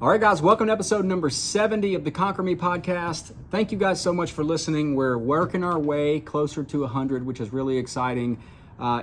All right, guys, welcome to episode number 70 of the ConquerMe Podcast. Thank you guys so much for listening. We're working our way closer to 100, which is really exciting.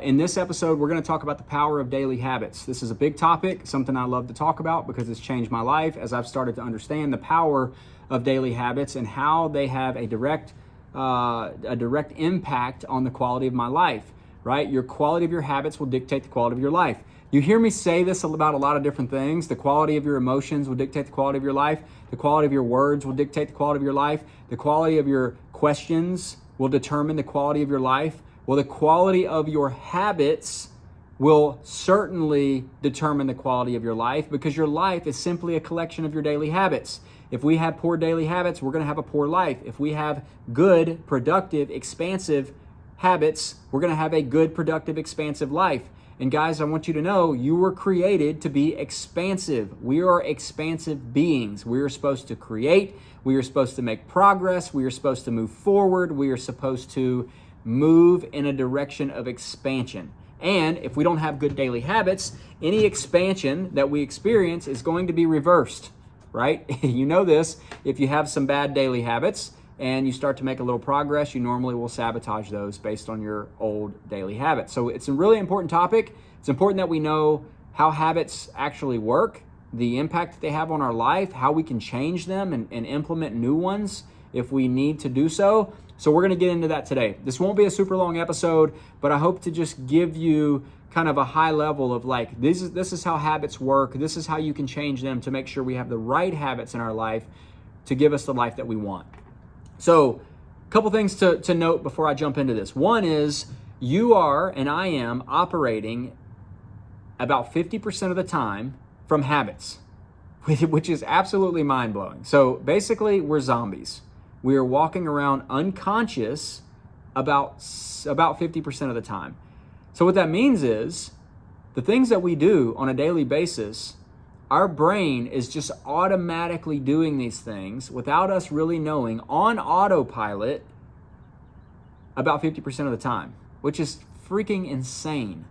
In this episode, we're going to talk about the power of daily habits. This is a big topic, something I love to talk about because it's changed my life as I've started to understand the power of daily habits and how they have a direct impact on the quality of my life, right? Your quality of your habits will dictate the quality of your life. You hear me say this about a lot of different things. The quality of your emotions will dictate the quality of your life. The quality of your words will dictate the quality of your life. The quality of your questions will determine the quality of your life. Well, the quality of your habits will certainly determine the quality of your life because your life is simply a collection of your daily habits. If we have poor daily habits, we're going to have a poor life. If we have good, productive, expansive habits, we're going to have a good, productive, expansive life. And guys, I want you to know you were created to be expansive. We are expansive beings. We are supposed to create. We are supposed to make progress. We are supposed to move forward. We are supposed to move in a direction of expansion. And if we don't have good daily habits, any expansion that we experience is going to be reversed, right? You know this. If you have some bad daily habits and you start to make a little progress, you normally will sabotage those based on your old daily habits. So it's a really important topic. It's important that we know how habits actually work, the impact that they have on our life, how we can change them and implement new ones if we need to do so. So we're going to get into that today. This won't be a super long episode, but I hope to just give you kind of a high level of like, this is how habits work. This is how you can change them to make sure we have the right habits in our life to give us the life that we want. So a couple things to note before I jump into this. One is you are and I am operating about 50% of the time from habits, which is absolutely mind-blowing. So basically we're zombies. We are walking around unconscious about 50% of the time. So what that means is the things that we do on a daily basis, our brain is just automatically doing these things without us really knowing on autopilot about 50% of the time, which is freaking insane.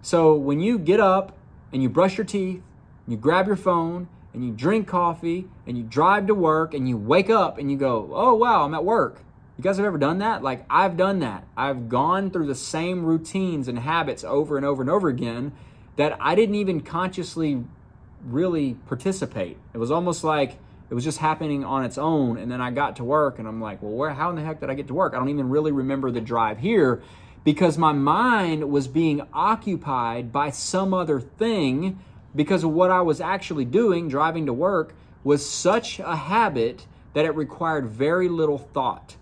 So when you get up and you brush your teeth, and you grab your phone and you drink coffee and you drive to work and you wake up and you go, oh, wow, I'm at work. You guys have ever done that? Like I've done that. I've gone through the same routines and habits over and over and over again that I didn't even consciously really participate. It was almost like it was just happening on its own. And then I got to work and I'm like, well, how in the heck did I get to work? I don't even really remember the drive here because my mind was being occupied by some other thing because of what I was actually doing, driving to work, was such a habit that it required very little thought.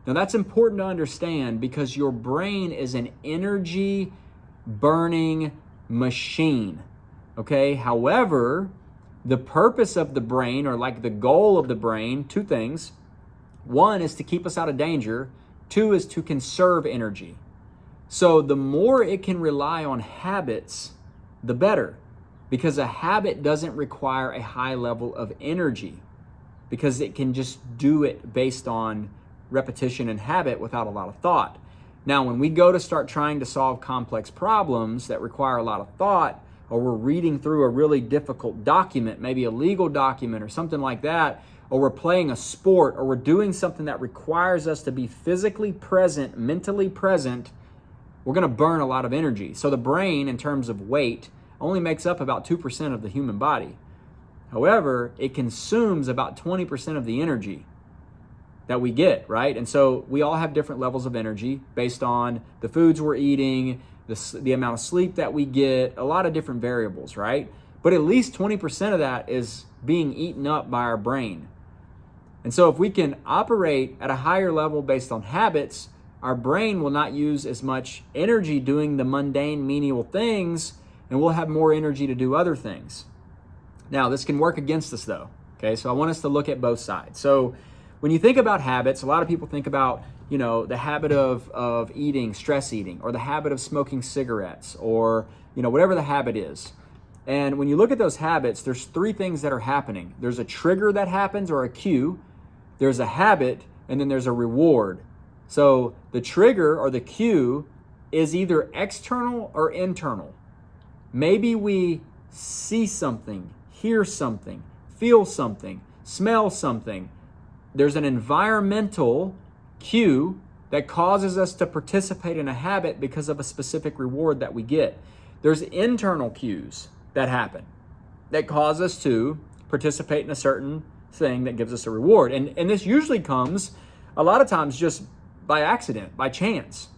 Now that's important to understand because your brain is an energy burning machine. Okay. However, the purpose of the brain or like the goal of the brain, two things. One is to keep us out of danger. Two is to conserve energy. So the more it can rely on habits, the better, because a habit doesn't require a high level of energy because it can just do it based on repetition and habit without a lot of thought. Now, when we go to start trying to solve complex problems that require a lot of thought, or we're reading through a really difficult document, maybe a legal document or something like that, or we're playing a sport, or we're doing something that requires us to be physically present, mentally present, we're going to burn a lot of energy. So the brain, in terms of weight, only makes up about 2% of the human body. However, it consumes about 20% of the energy that we get, right? And so we all have different levels of energy based on the foods we're eating, the amount of sleep that we get, a lot of different variables, right? But at least 20% of that is being eaten up by our brain. And so if we can operate at a higher level based on habits, our brain will not use as much energy doing the mundane, menial things, and we'll have more energy to do other things. Now, this can work against us though, okay? So I want us to look at both sides. So when you think about habits, a lot of people think about, the habit of eating, stress eating, or the habit of smoking cigarettes, or, whatever the habit is. And when you look at those habits, there's three things that are happening. There's a trigger that happens or a cue, there's a habit, and then there's a reward. So the trigger or the cue is either external or internal. Maybe we see something, hear something, feel something, smell something. There's an environmental cue that causes us to participate in a habit because of a specific reward that we get. There's internal cues that happen that cause us to participate in a certain thing that gives us a reward. And this usually comes a lot of times just by accident, by chance.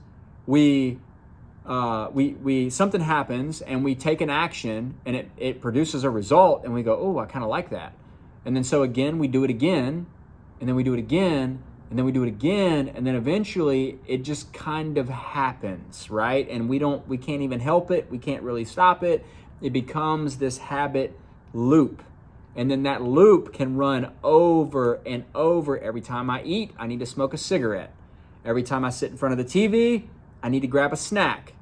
We something happens and we take an action and it produces a result and we go, oh, I kind of like that. And then so again, we do it again, and then we do it again, and then we do it again, and then eventually it just kind of happens, right? And we can't even help it. We can't really stop it. It becomes this habit loop. And then that loop can run over and over. Every time I eat, I need to smoke a cigarette. Every time I sit in front of the TV, I need to grab a snack.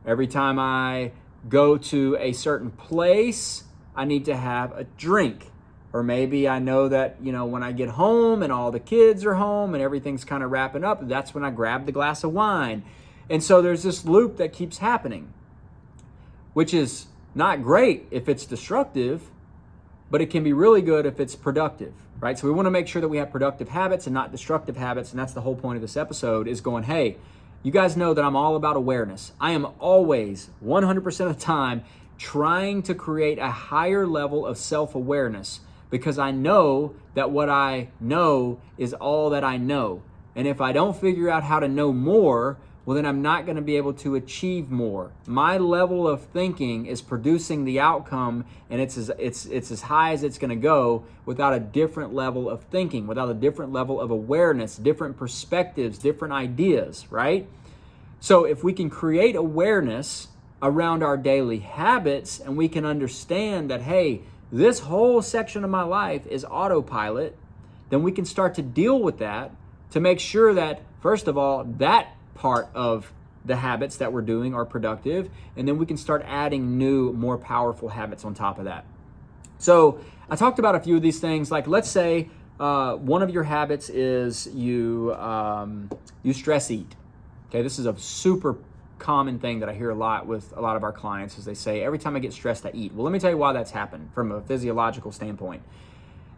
Every time I go to a certain place, I need to have a drink. Or maybe I know that, when I get home and all the kids are home and everything's kind of wrapping up, that's when I grab the glass of wine. And so there's this loop that keeps happening, which is not great if it's destructive, but it can be really good if it's productive, right? So we want to make sure that we have productive habits and not destructive habits. And that's the whole point of this episode, is going, hey, you guys know that I'm all about awareness. I am always, 100% of the time, trying to create a higher level of self-awareness, because I know that what I know is all that I know. And if I don't figure out how to know more, well, then I'm not going to be able to achieve more. My level of thinking is producing the outcome, and it's as high as it's going to go without a different level of thinking, without a different level of awareness, different perspectives, different ideas, right? So if we can create awareness around our daily habits, and we can understand that, hey, this whole section of my life is autopilot, then we can start to deal with that to make sure that, first of all, that part of the habits that we're doing are productive, and then we can start adding new, more powerful habits on top of that. So I talked about a few of these things. Like, let's say one of your habits is you stress eat. Okay, this is a super common thing that I hear a lot with a lot of our clients, is they say, every time I get stressed, I eat. Well, let me tell you why that's happened from a physiological standpoint.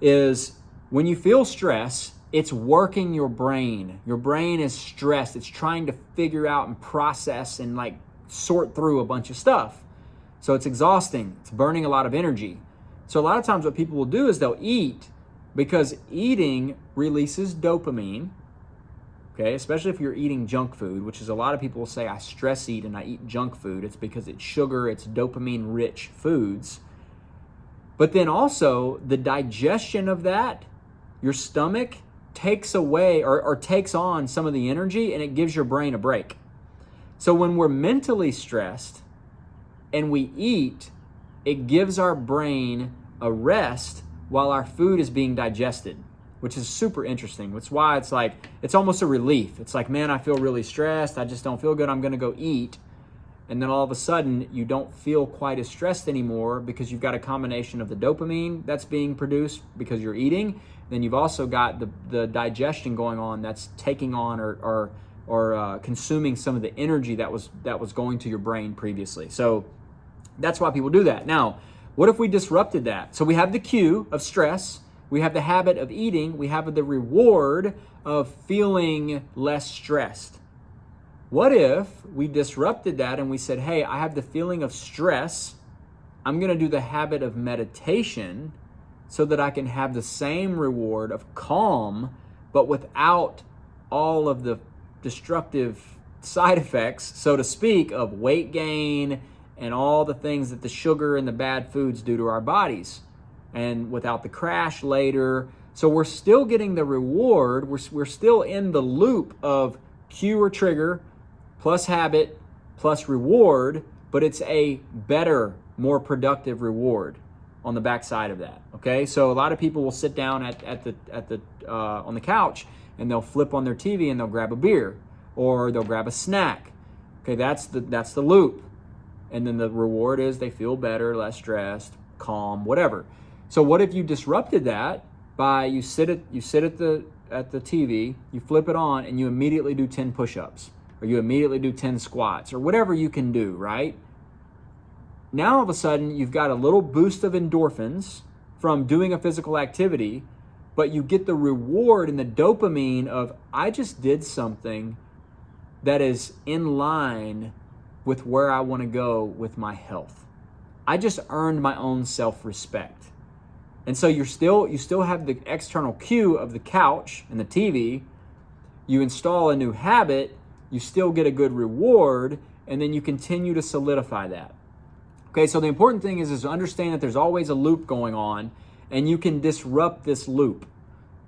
Is when you feel stress, it's working your brain. Your brain is stressed. It's trying to figure out and process and sort through a bunch of stuff. So it's exhausting. It's burning a lot of energy. So a lot of times what people will do is they'll eat, because eating releases dopamine. Okay, especially if you're eating junk food, which is, a lot of people will say, I stress eat and I eat junk food. It's because it's sugar, it's dopamine-rich foods. But then also the digestion of that, your stomach takes away or takes on some of the energy, and it gives your brain a break. So when we're mentally stressed and we eat, it gives our brain a rest while our food is being digested, which is super interesting. That's why it's almost a relief. It's like, man, I feel really stressed. I just don't feel good. I'm going to go eat. And then all of a sudden, you don't feel quite as stressed anymore, because you've got a combination of the dopamine that's being produced because you're eating. Then you've also got the digestion going on that's taking on or consuming some of the energy that was going to your brain previously. So that's why people do that. Now, what if we disrupted that? So we have the cue of stress. We have the habit of eating. We have the reward of feeling less stressed. What if we disrupted that and we said, hey, I have the feeling of stress. I'm going to do the habit of meditation so that I can have the same reward of calm, but without all of the destructive side effects, so to speak, of weight gain and all the things that the sugar and the bad foods do to our bodies, and without the crash later. So we're still getting the reward. We're still in the loop of cue or trigger plus habit plus reward, but it's a better, more productive reward on the backside of that. Okay, so a lot of people will sit down on the couch, and they'll flip on their TV and they'll grab a beer, or they'll grab a snack. Okay, that's the loop, and then the reward is they feel better, less stressed, calm, whatever. So what if you disrupted that by you sit at the TV, you flip it on, and you immediately do 10 push-ups, or you immediately do 10 squats, or whatever you can do, right? Now all of a sudden you've got a little boost of endorphins, from doing a physical activity, but you get the reward and the dopamine of, I just did something that is in line with where I want to go with my health. I just earned my own self-respect. And so you still have the external cue of the couch and the TV. You install a new habit, you still get a good reward, and then you continue to solidify that. Okay, so the important thing is to understand that there's always a loop going on, and you can disrupt this loop.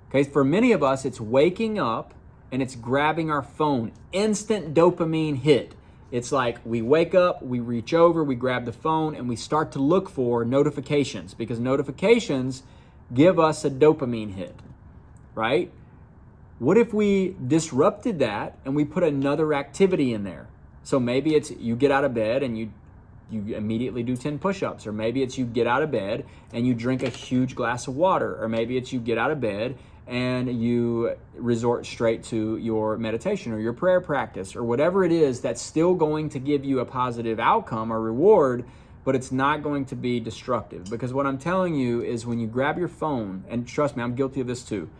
Okay, for many of us, it's waking up and it's grabbing our phone. Instant dopamine hit. It's like we wake up, we reach over, we grab the phone, and we start to look for notifications, because notifications give us a dopamine hit, right? What if we disrupted that and we put another activity in there? So maybe it's you get out of bed and you immediately do 10 push-ups, or maybe it's you get out of bed and you drink a huge glass of water, or maybe it's you get out of bed and you resort straight to your meditation or your prayer practice, or whatever it is that's still going to give you a positive outcome or reward, but it's not going to be destructive. Because what I'm telling you is, when you grab your phone, and trust me, I'm guilty of this too,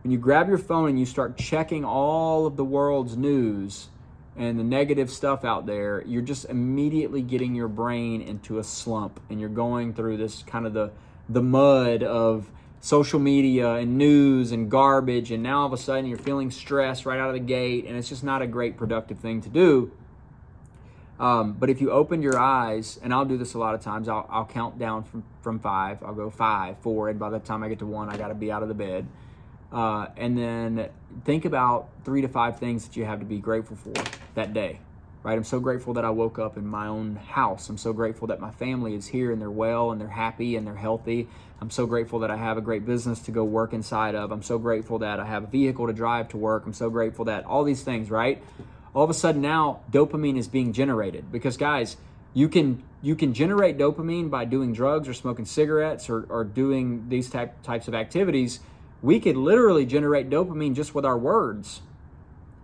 when you grab your phone and you start checking all of the world's news and the negative stuff out there, you're just immediately getting your brain into a slump, and you're going through this kind of the mud of social media and news and garbage, and now all of a sudden you're feeling stressed right out of the gate, and it's just not a great productive thing to do. But if you open your eyes, and I'll do this a lot of times, I'll count down from 5, I'll go 5, 4, and by the time I get to 1, I gotta be out of the bed. And then think about 3 to 5 things that you have to be grateful for that day, right? I'm so grateful that I woke up in my own house. I'm so grateful that my family is here and they're well and they're happy and they're healthy. I'm so grateful that I have a great business to go work inside of. I'm so grateful that I have a vehicle to drive to work. I'm so grateful that all these things, right? All of a sudden now dopamine is being generated, because guys, you can generate dopamine by doing drugs or smoking cigarettes or doing these types of activities. We could literally generate dopamine just with our words.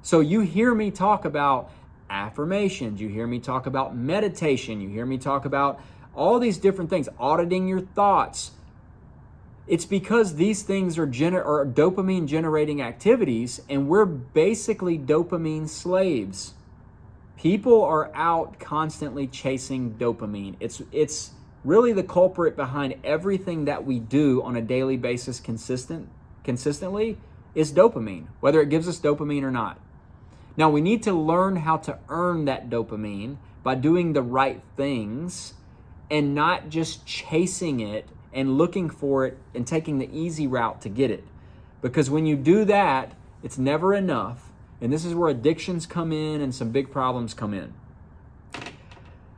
So you hear me talk about affirmations, you hear me talk about meditation, you hear me talk about all these different things, auditing your thoughts. It's because these things are dopamine generating activities, and we're basically dopamine slaves. People are out constantly chasing dopamine. It's really the culprit behind everything that we do on a daily basis consistently is dopamine, whether it gives us dopamine or not. Now, we need to learn how to earn that dopamine by doing the right things and not just chasing it and looking for it and taking the easy route to get it. Because when you do that, it's never enough. And this is where addictions come in and some big problems come in.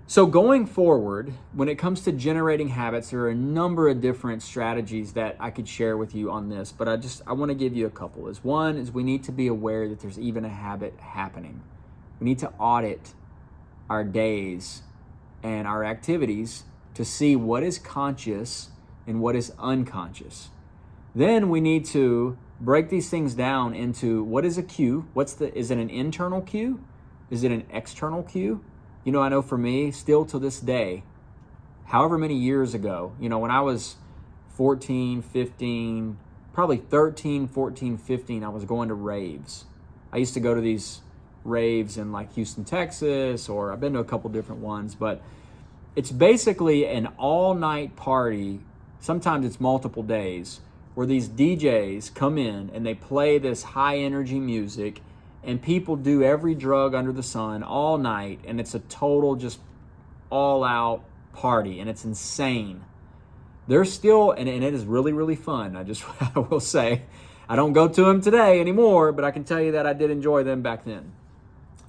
So going forward, when it comes to generating habits, there are a number of different strategies that I could share with you on this, but I want to give you a couple. One is we need to be aware that there's even a habit happening. We need to audit our days and our activities to see what is conscious and what is unconscious. Then we need to break these things down into what is a cue? Is it an internal cue? Is it an external cue? You know, I know for me, still to this day, however many years ago, you know, when I was 14, 15, probably 13, 14, 15, I was going to raves. I used to go to these raves in like Houston, Texas, or I've been to a couple different ones, but it's basically an all-night party. Sometimes it's multiple days where these DJs come in and they play this high-energy music, and people do every drug under the sun all night, and it's a total just all-out party, and it's insane. There's still, and it is really, really fun. I will say, I don't go to them today anymore, but I can tell you that I did enjoy them back then.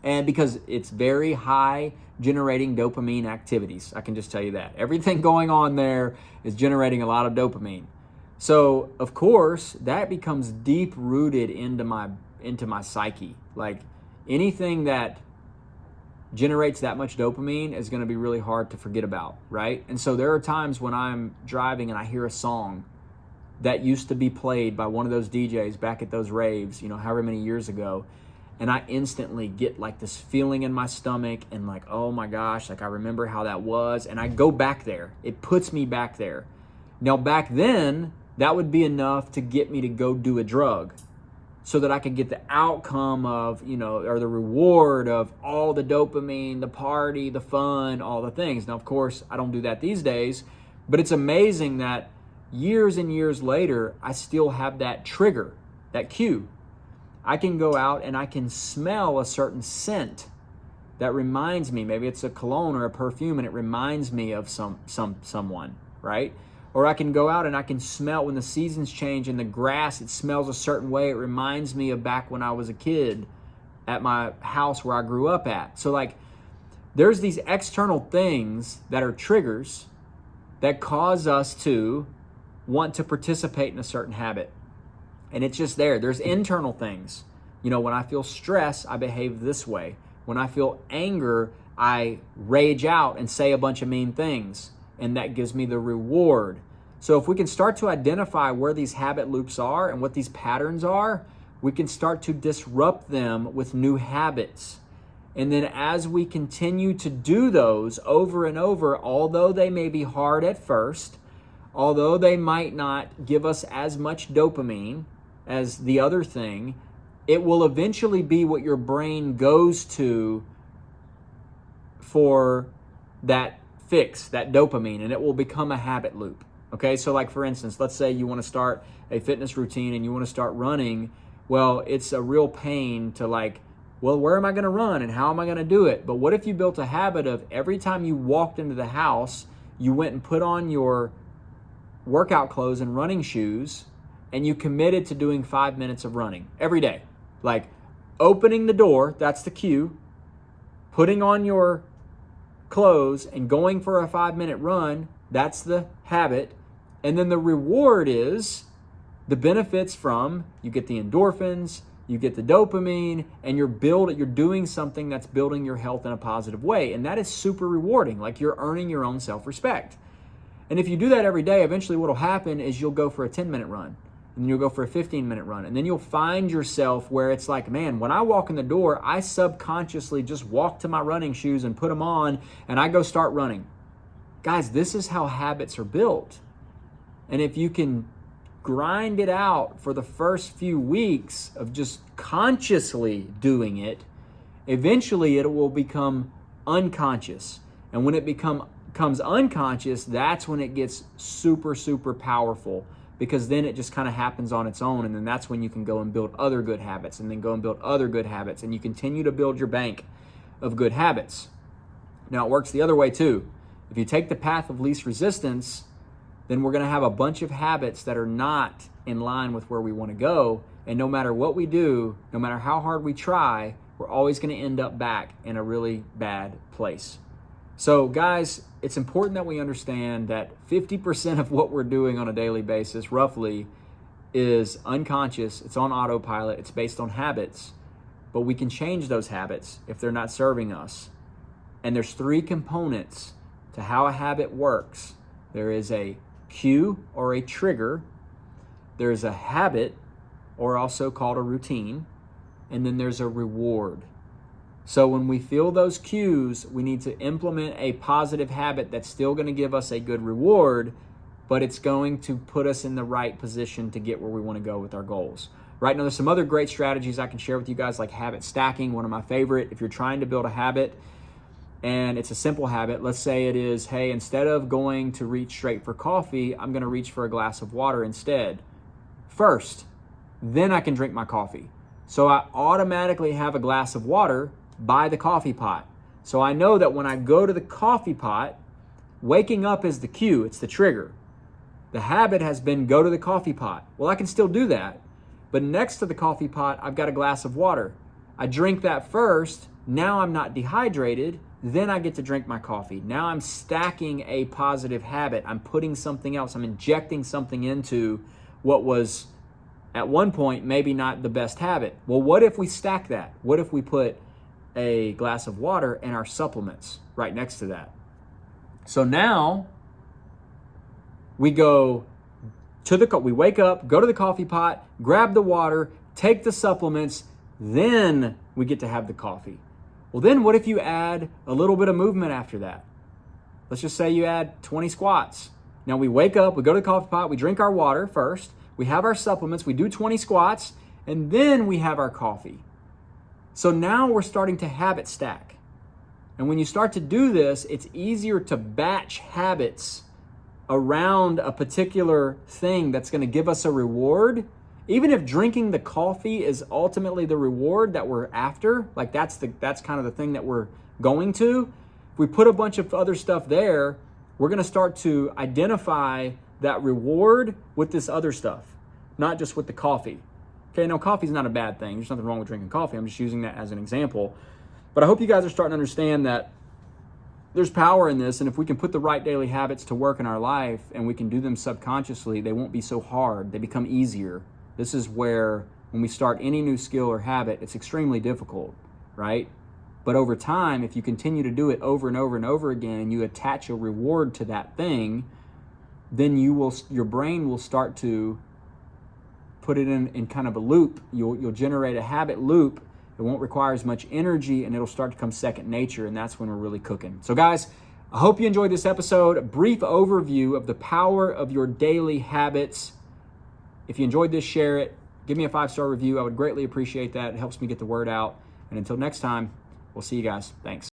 And because it's very high generating dopamine activities, I can just tell you that. Everything going on there is generating a lot of dopamine. So, of course, that becomes deep-rooted into my psyche. Like, anything that generates that much dopamine is going to be really hard to forget about, right? And so there are times when I'm driving and I hear a song that used to be played by one of those DJs back at those raves, you know, however many years ago, and I instantly get like this feeling in my stomach and like, oh my gosh, like I remember how that was, and I go back there. It puts me back there. Now, back then, that would be enough to get me to go do a drug so that I could get the outcome of, or the reward of all the dopamine, the party, the fun, all the things. Now, of course, I don't do that these days, but it's amazing that years and years later, I still have that trigger, that cue. I can go out and I can smell a certain scent that reminds me, maybe it's a cologne or a perfume, and it reminds me of someone, right? Or I can go out and I can smell when the seasons change and the grass, it smells a certain way. It reminds me of back when I was a kid at my house where I grew up at. So like, there's these external things that are triggers that cause us to want to participate in a certain habit. And it's just there. There's internal things. When I feel stress, I behave this way. When I feel anger, I rage out and say a bunch of mean things. And that gives me the reward. So if we can start to identify where these habit loops are and what these patterns are, we can start to disrupt them with new habits. And then as we continue to do those over and over, although they may be hard at first, although they might not give us as much dopamine as the other thing, it will eventually be what your brain goes to for that fix, that dopamine, and it will become a habit loop. Okay, so like for instance, let's say you want to start a fitness routine and you want to start running. Well, it's a real pain to where am I going to run and how am I going to do it? But what if you built a habit of every time you walked into the house, you went and put on your workout clothes and running shoes and you committed to doing 5 minutes of running every day? Like opening the door, that's the cue, putting on your clothes and going for a 5-minute run, that's the habit. And then the reward is the benefits from, you get the endorphins, you get the dopamine, and you're doing something that's building your health in a positive way. And that is super rewarding. Like you're earning your own self-respect. And if you do that every day, eventually what will happen is you'll go for a 10-minute run. And then you'll go for a 15-minute run. And then you'll find yourself where it's like, man, when I walk in the door, I subconsciously just walk to my running shoes and put them on and I go start running. Guys, this is how habits are built. And if you can grind it out for the first few weeks of just consciously doing it, eventually it will become unconscious. And when it becomes unconscious, that's when it gets super, super powerful. Because then it just kind of happens on its own, and then that's when you can go and build other good habits, and then go and build other good habits, and you continue to build your bank of good habits. Now, it works the other way too. If you take the path of least resistance, then we're going to have a bunch of habits that are not in line with where we want to go, and no matter what we do, no matter how hard we try, we're always going to end up back in a really bad place. So guys, it's important that we understand that 50% of what we're doing on a daily basis, roughly, is unconscious. It's on autopilot. It's based on habits, but we can change those habits if they're not serving us. And there's 3 components to how a habit works. There is a cue or a trigger. There's a habit, or also called a routine. And then there's a reward. So when we feel those cues, we need to implement a positive habit that's still going to give us a good reward, but it's going to put us in the right position to get where we want to go with our goals. Right now, there's some other great strategies I can share with you guys, like habit stacking, one of my favorite. If you're trying to build a habit and it's a simple habit, let's say it is, hey, instead of going to reach straight for coffee, I'm going to reach for a glass of water instead. First, then I can drink my coffee. So I automatically have a glass of water by the coffee pot. So I know that when I go to the coffee pot, waking up is the cue, it's the trigger. The habit has been go to the coffee pot. Well, I can still do that, but next to the coffee pot, I've got a glass of water. I drink that first, now I'm not dehydrated, then I get to drink my coffee. Now I'm stacking a positive habit. I'm putting something else, I'm injecting something into what was at one point maybe not the best habit. Well, what if we stack that? What if we put a glass of water and our supplements right next to that? So now we go to we wake up, go to the coffee pot, grab the water, take the supplements, then we get to have the coffee. Well, then what if you add a little bit of movement after that? Let's just say you add 20 squats Now we wake up, we go to the coffee pot, we drink our water first, we have our supplements, we do 20 squats, and then we have our coffee. So now we're starting to habit stack. And when you start to do this, it's easier to batch habits around a particular thing that's going to give us a reward. Even if drinking the coffee is ultimately the reward that we're after, like that's kind of the thing that we're going to, if we put a bunch of other stuff there, we're going to start to identify that reward with this other stuff, not just with the coffee. Okay, now coffee's not a bad thing. There's nothing wrong with drinking coffee. I'm just using that as an example. But I hope you guys are starting to understand that there's power in this, and if we can put the right daily habits to work in our life and we can do them subconsciously, they won't be so hard. They become easier. This is where when we start any new skill or habit, it's extremely difficult, right? But over time, if you continue to do it over and over and over again and you attach a reward to that thing, then your brain will start to put it in kind of a loop. You'll generate a habit loop. It won't require as much energy and it'll start to become second nature, and that's when we're really cooking. So guys, I hope you enjoyed this episode. A brief overview of the power of your daily habits. If you enjoyed this, share it. Give me a 5-star review. I would greatly appreciate that. It helps me get the word out. And until next time, we'll see you guys. Thanks.